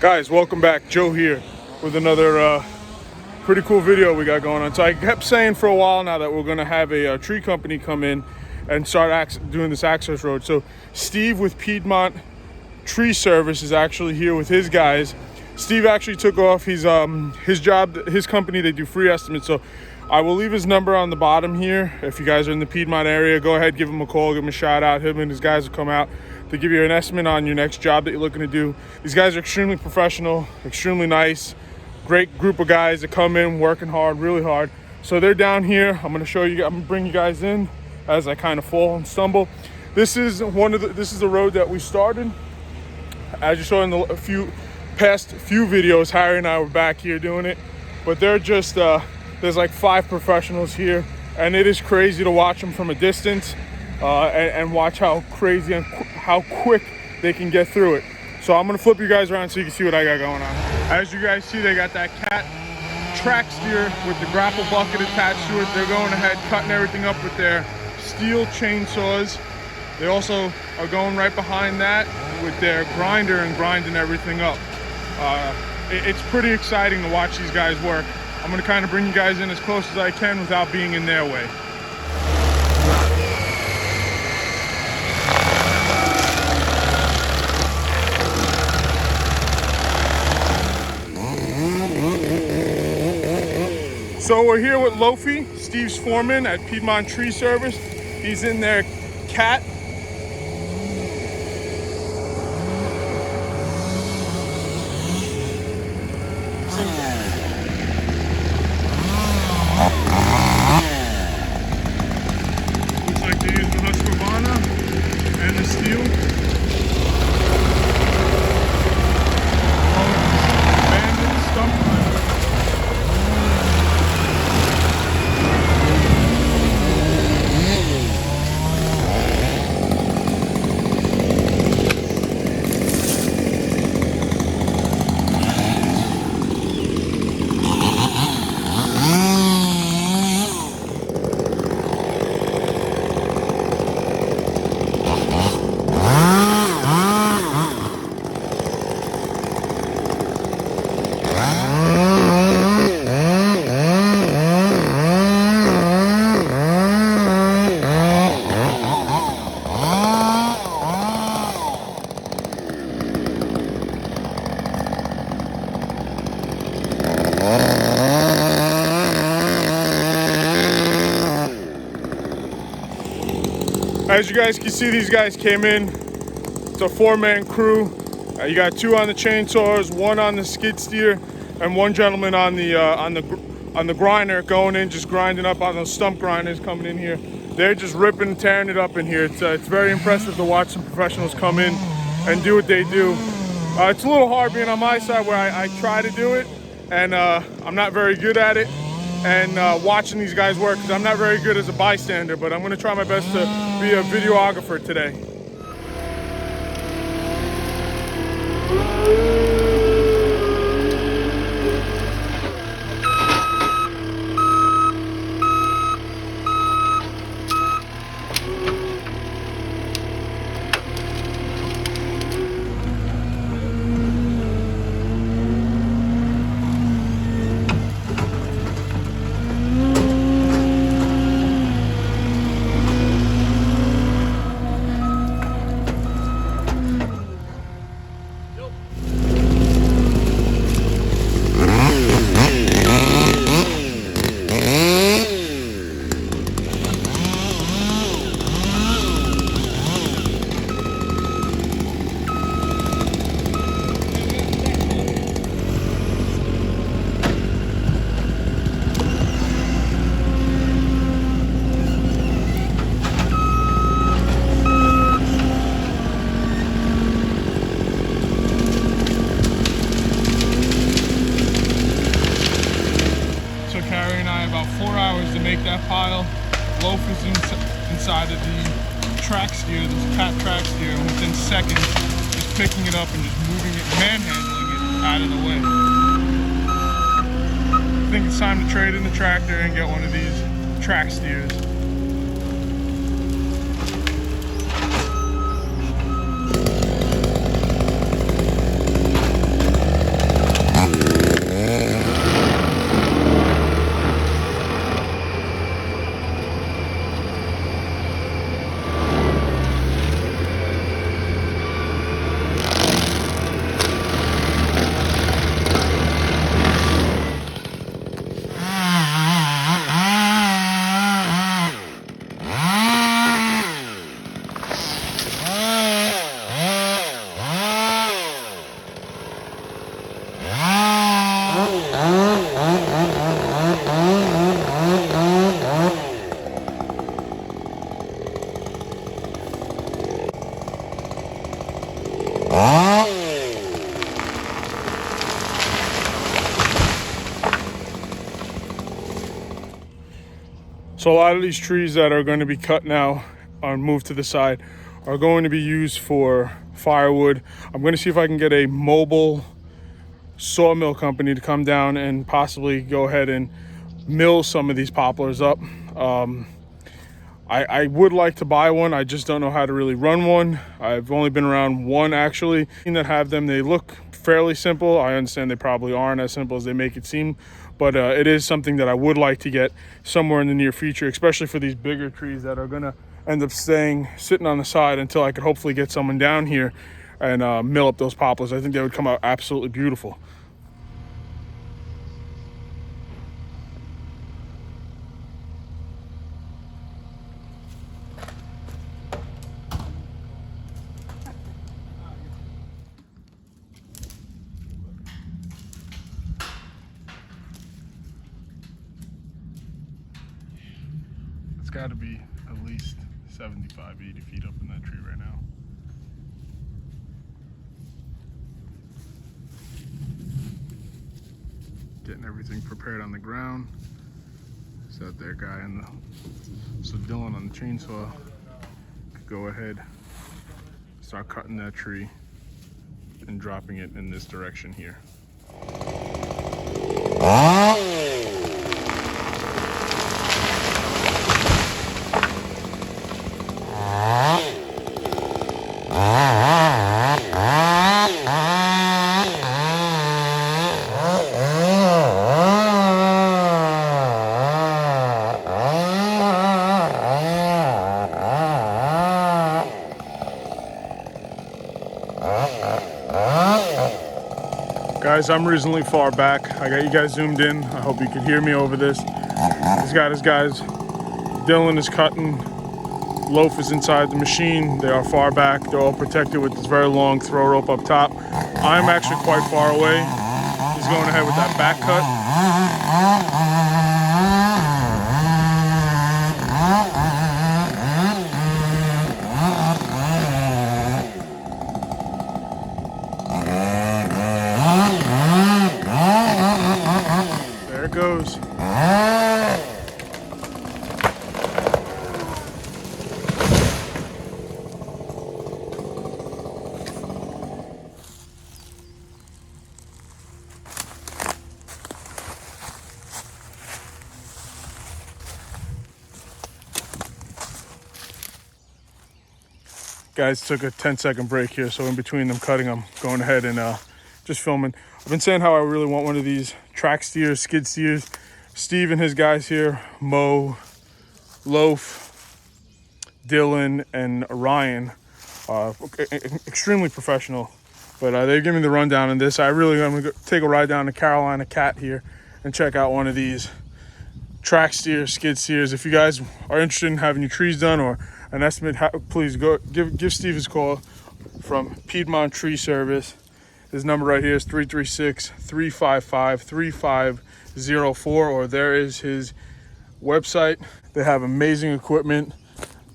Guys, welcome back. Joe here with another pretty cool video we got going on. So I kept saying for a while now that we're going to have a tree company come in and start doing this access road. So Steve with Piedmont Tree Service is actually here with his guys. Steve actually took off his job, his company. They do free estimates. So I will leave his number on the bottom here. If you guys are in the Piedmont area, go ahead, give him a call, give him a shout out. Him and his guys will come out to give you an estimate on your next job that you're looking to do. These guys are extremely professional, extremely nice, great group of guys that come in working hard, really hard. So they're down here. I'm gonna show you, I'm gonna bring you guys in as I kind of fall and stumble. This is the road that we started. As you saw in the past few videos, Harry and I were back here doing it, but they're just, there's like 5 professionals here, and it is crazy to watch them from a distance and watch how crazy and how quick they can get through it. So I'm gonna flip you guys around so you can see what I got going on. As you guys see, they got that cat track steer with the grapple bucket attached to it. They're going ahead, cutting everything up with their steel chainsaws. They also are going right behind that with their grinder and grinding everything up. It's pretty exciting to watch these guys work. I'm gonna kind of bring you guys in as close as I can without being in their way. So we're here with Lofi, Steve's foreman at Piedmont Tree Service. He's in their cat. Looks like they're using the husqvarna and the steel. Abandoned stump. As you guys can see, these guys came in. It's a 4-man crew. You got 2 on the chainsaws, 1 on the skid steer, and 1 gentleman on the grinder going in, just grinding up on those stump grinders coming in here. They're just ripping and tearing it up in here. It's very impressive to watch some professionals come in and do what they do. It's a little hard being on my side where I try to do it, and I'm not very good at it. And watching these guys work, because I'm not very good as a bystander, but I'm going to try my best to be a videographer today. Loaf is inside of the track steer, this cat track steer, and within seconds, just picking it up and just moving it, manhandling it out of the way. I think it's time to trade in the tractor and get one of these track steers. So a lot of these trees that are going to be cut now and moved to the side are going to be used for firewood. I'm going to see if I can get a mobile sawmill company to come down and possibly go ahead and mill some of these poplars up. I would like to buy one. I just don't know how to really run one. I've only been around one actually that have them. They look fairly simple. I understand they probably aren't as simple as they make it seem, but it is something that I would like to get somewhere in the near future, especially for these bigger trees that are gonna end up sitting on the side until I could hopefully get someone down here and mill up those poplars. I think they would come out absolutely beautiful. Got to be at least 75, 80 feet up in that tree right now. Getting everything prepared on the ground. Is that there guy in the... So Dylan on the chainsaw could go ahead, start cutting that tree and dropping it in this direction here. Guys, I'm reasonably far back. I got you guys zoomed in. I hope you can hear me over this. He's got his guys. Dylan is cutting. Loaf is inside the machine. They are far back. They're all protected with this very long throw rope up top. I'm actually quite far away. He's going ahead with that back cut. There it goes. Guys took a 10-second break here, so in between them cutting, I'm going ahead and just filming. I've been saying how I really want one of these track steers, skid steers. Steve and his guys here, Mo, Loaf, Dylan, and Ryan, extremely professional. But they give me the rundown on this. I'm gonna take a ride down to Carolina Cat here and check out one of these track steers, skid steers. If you guys are interested in having your trees done or an estimate, please go give Steve his call from Piedmont Tree Service. His number right here is 336-355-3504, or there is his website. They have amazing equipment.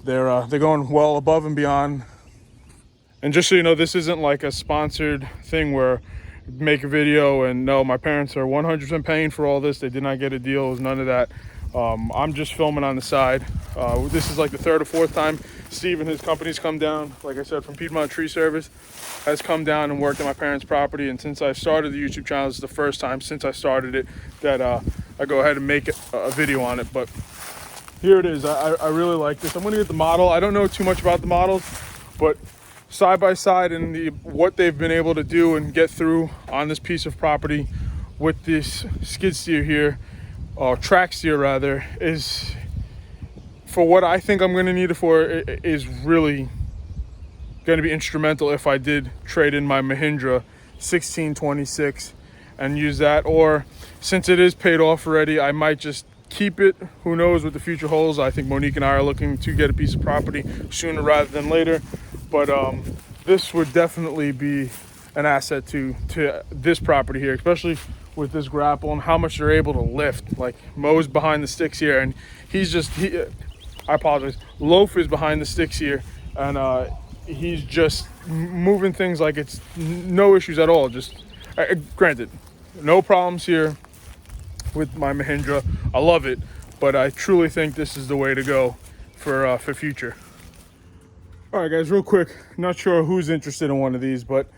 They're going well above and beyond. And just so you know, this isn't like a sponsored thing where make a video and no, my parents are 100% paying for all this. They did not get a deal. It was none of that. I'm just filming on the side. This is like the third or fourth time Steve and his company's come down, like I said, from Piedmont Tree Service, has come down and worked on my parents' property. And since I started the YouTube channel, this is the first time since I started it that I go ahead and make a video on it. But here it is. I really like this. I'm going to get the model. I don't know too much about the models, but side by side and what they've been able to do and get through on this piece of property with this skid steer here, or track steer rather, is, for what I think I'm going to need it for, is really going to be instrumental if I did trade in my Mahindra 1626 and use that. Or since it is paid off already, I might just keep it. Who knows what the future holds. I think Monique and I are looking to get a piece of property sooner rather than later. But this would definitely be an asset to this property here, especially with this grapple and how much they're able to lift. Like Mo's behind the sticks here, and he's just, I apologize, Loaf is behind the sticks here, and he's just moving things like it's no issues at all. Just granted, no problems here with my Mahindra. I love it, but I truly think this is the way to go for future. All right, guys, real quick. Not sure who's interested in one of these, but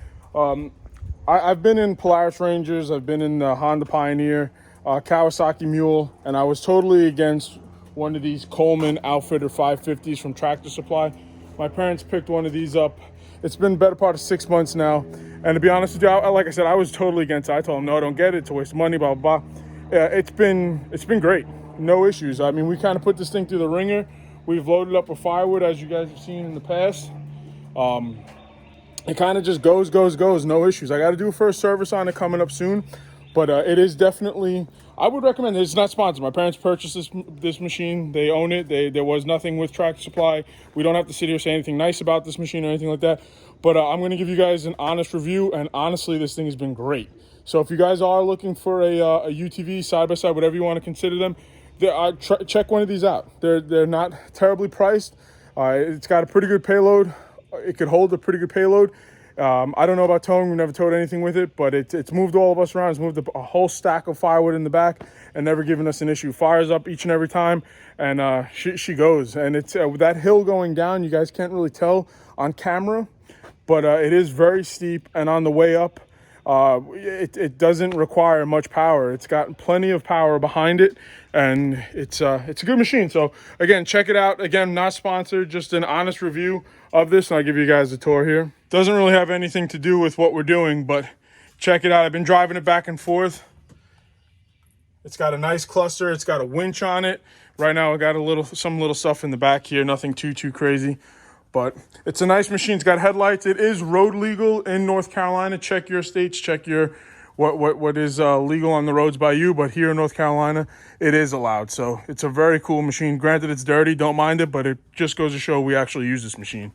I've been in Polaris Rangers. I've been in the Honda Pioneer, Kawasaki Mule, and I was totally against one of these Coleman Outfitter 550s from Tractor Supply. My parents picked one of these up. It's been the better part of 6 months now, and to be honest with you, like I said, I was totally against it. I told them, no, don't get it. It's a waste of money, blah, blah, blah. Yeah, it's been great. No issues. I mean, we kind of put this thing through the ringer. We've loaded up with firewood, as you guys have seen in the past. It kind of just goes, no issues. I got to do a first service on it coming up soon, but it is definitely, I would recommend it. It's not sponsored. My parents purchased this machine. They own it. There was nothing with Tractor Supply. We don't have to sit here and say anything nice about this machine or anything like that, but I'm going to give you guys an honest review, and honestly, this thing has been great. So if you guys are looking for a UTV, side-by-side, whatever you want to consider them, check one of these out. They're not terribly priced. It's got a pretty good payload. It could hold a pretty good payload. I don't know about towing. We've never towed anything with it, but it's moved all of us around. It's moved a whole stack of firewood in the back and never given us an issue. Fires up each and every time, and she goes. And it's that hill going down, you guys can't really tell on camera, but it is very steep, and on the way up, it doesn't require much power. It's got plenty of power behind it, and it's a good machine. So again, check it out. Again, not sponsored, just an honest review of this, and I'll give you guys a tour here. Doesn't really have anything to do with what we're doing, but check it out. I've been driving it back and forth. It's got a nice cluster. It's got a winch on it. Right now I got some little stuff in the back here, nothing too crazy. But it's a nice machine. It's got headlights. It is road legal in North Carolina. Check your states. Check your what is legal on the roads by you. But here in North Carolina, it is allowed. So it's a very cool machine. Granted, it's dirty. Don't mind it. But it just goes to show we actually use this machine.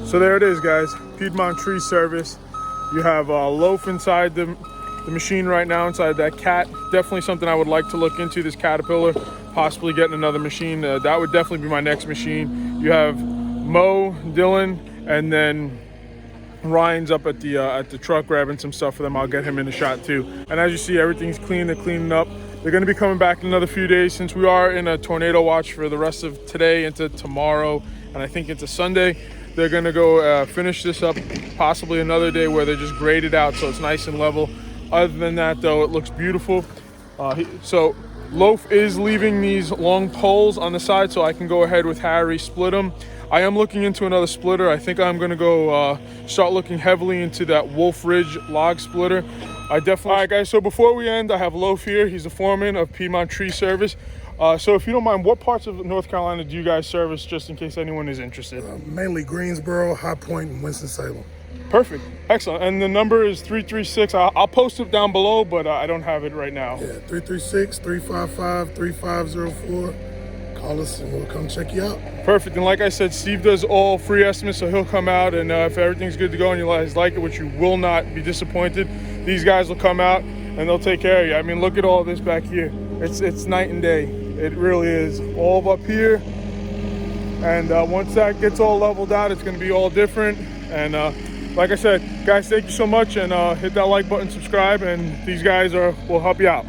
So there it is, guys, Piedmont Tree Service. You have a loaf inside the machine right now, inside that cat. Definitely something I would like to look into, this Caterpillar, possibly getting another machine. That would definitely be my next machine. You have Mo, Dylan, and then Ryan's up at the truck grabbing some stuff for them. I'll get him in the shot too. And as you see, everything's clean, they're cleaning up. They're gonna be coming back in another few days since we are in a tornado watch for the rest of today into tomorrow, and I think into Sunday. They're gonna go finish this up, possibly another day where they just grade it out so it's nice and level. Other than that though, it looks beautiful. So Loaf is leaving these long poles on the side so I can go ahead with Harry, split them. I am looking into another splitter. I think I'm gonna go start looking heavily into that Wolf Ridge log splitter. All right guys, so before we end, I have Loaf here. He's the foreman of Piedmont Tree Service. So if you don't mind, what parts of North Carolina do you guys service, just in case anyone is interested? Mainly Greensboro, High Point, and Winston-Salem. Perfect, excellent. And the number is 336. I'll post it down below, but I don't have it right now. Yeah, 336-355-3504. Call us and we'll come check you out. Perfect, and like I said, Steve does all free estimates, so he'll come out, and if everything's good to go and you guys like it, which you will not be disappointed, these guys will come out and they'll take care of you. I mean, look at all this back here. It's night and day. It really is. All up here, and once that gets all leveled out, it's going to be all different. And like I said, guys, thank you so much, and hit that like button, subscribe, and these guys will help you out.